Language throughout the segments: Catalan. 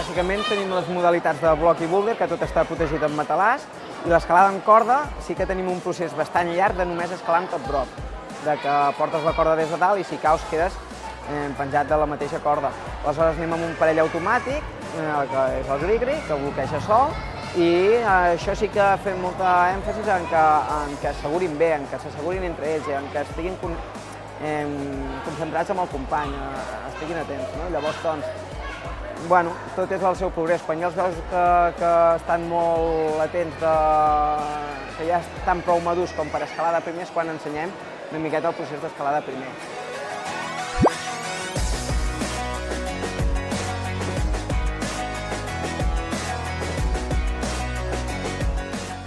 Bàsicament tenim les modalitats de bloc i boulder, que tot està protegit amb matalàs, i l'escalada en corda sí que tenim un procés bastant llarg de només escalar amb top drop, de que portes la corda des de dalt i si caus quedes penjat de la mateixa corda. Aleshores anem amb un parell automàtic, que és el grigri, que bloqueja sol, i això sí que fem molta èmfasi en que assegurin bé, en que s'assegurin entre ells, en que estiguin concentrats amb el company, estiguin atents. Llavors, doncs, bueno, tot és al seu progrés. Quan ja els veus que estan molt atents, que ja estan prou madurs com per escalar de primer, és quan ensenyem una miqueta el procés d'escalar de primer.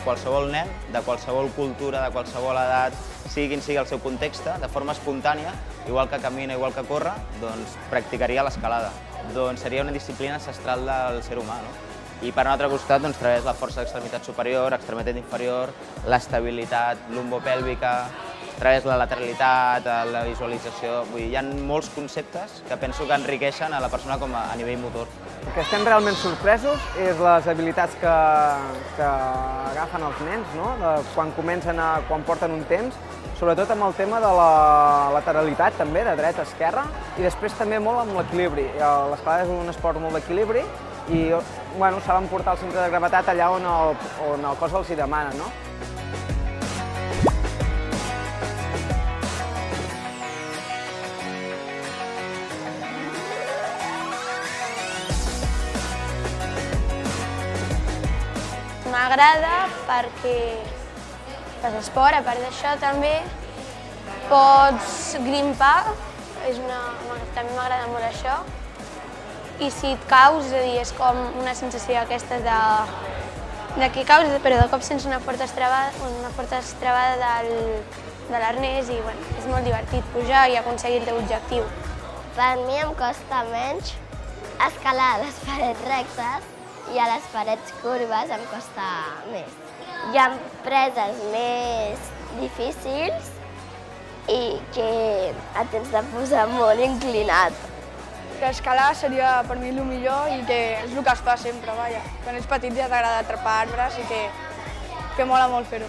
Qualsevol nen, de qualsevol cultura, de qualsevol edat, sigui quin sigui el seu context, de forma espontània, igual que camina, igual que corre, doncs practicaria l'escalada. Doncs seria una disciplina ancestral del ser humà, no? I per un altre costat, doncs, través la força d'extremitat superior, extremitat inferior, l'estabilitat lumbopèlvica, a través la lateralitat, la visualització. Vull dir, hi ha molts conceptes que penso que enriqueixen a la persona com a nivell motor. El que estem realment sorpresos és les habilitats que agafen els nens, no? Quan porten un temps, sobretot amb el tema de la lateralitat també, de dreta a esquerra, i després també molt amb l'equilibri. L'escalada és un esport molt d'equilibri i saben portar el centre de gravetat allà on el cos els hi demana, no? M'agrada perquè fas esport, a part d'això també pots grimpar, també m'agrada molt això, i si et caus, és a dir, és com una sensació aquesta de que caus, però de cop sents una forta estrabada de l'arnès i és molt divertit pujar i aconseguir el teu objectiu. Per mi em costa menys escalar les parets rectes i a les parets curves em costa més. Hi ha preses més difícils i que et tens de posar molt inclinat. Que escalar seria per mi el millor i que és el que es fa sempre, vaja. Quan ets petit ja t'agrada atrapar arbres i que mola molt fer-ho.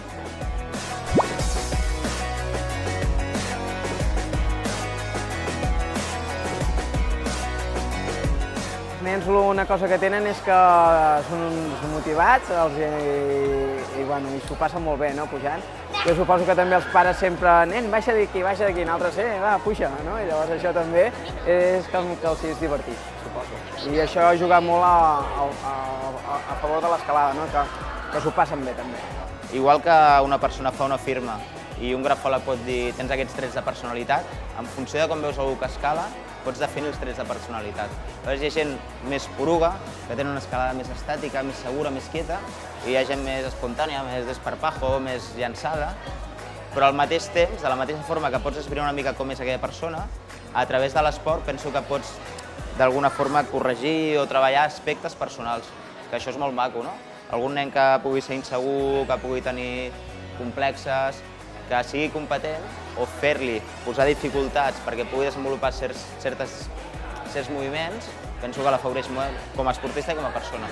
Els nens una cosa que tenen és que són motivats i s'ho passen molt bé, no, pujant. Jo suposo que també els pares sempre, nen, baixa d'aquí, nosaltres, va, puja, no? I llavors això també és que els és divertit, suposo. I això ajuda molt a favor de l'escalada, no? Que s'ho passen bé, també. Igual que una persona fa una firma i un grafòleg pot dir tens aquests trets de personalitat, en funció de com veus algú que escala, pots definir els trets de personalitat. Llavors hi ha gent més poruga, que té una escalada més estàtica, més segura, més quieta, i hi ha gent més espontània, més desparpajo, més llançada, però al mateix temps, de la mateixa forma que pots esbrinar una mica com és aquella persona, a través de l'esport penso que pots d'alguna forma corregir o treballar aspectes personals, que això és molt maco, no? Algun nen que pugui ser insegur, que pugui tenir complexes, que sigui competent, o fer-li posar dificultats perquè pugui desenvolupar certs moviments, penso que l'afavoreix molt com a esportista i com a persona.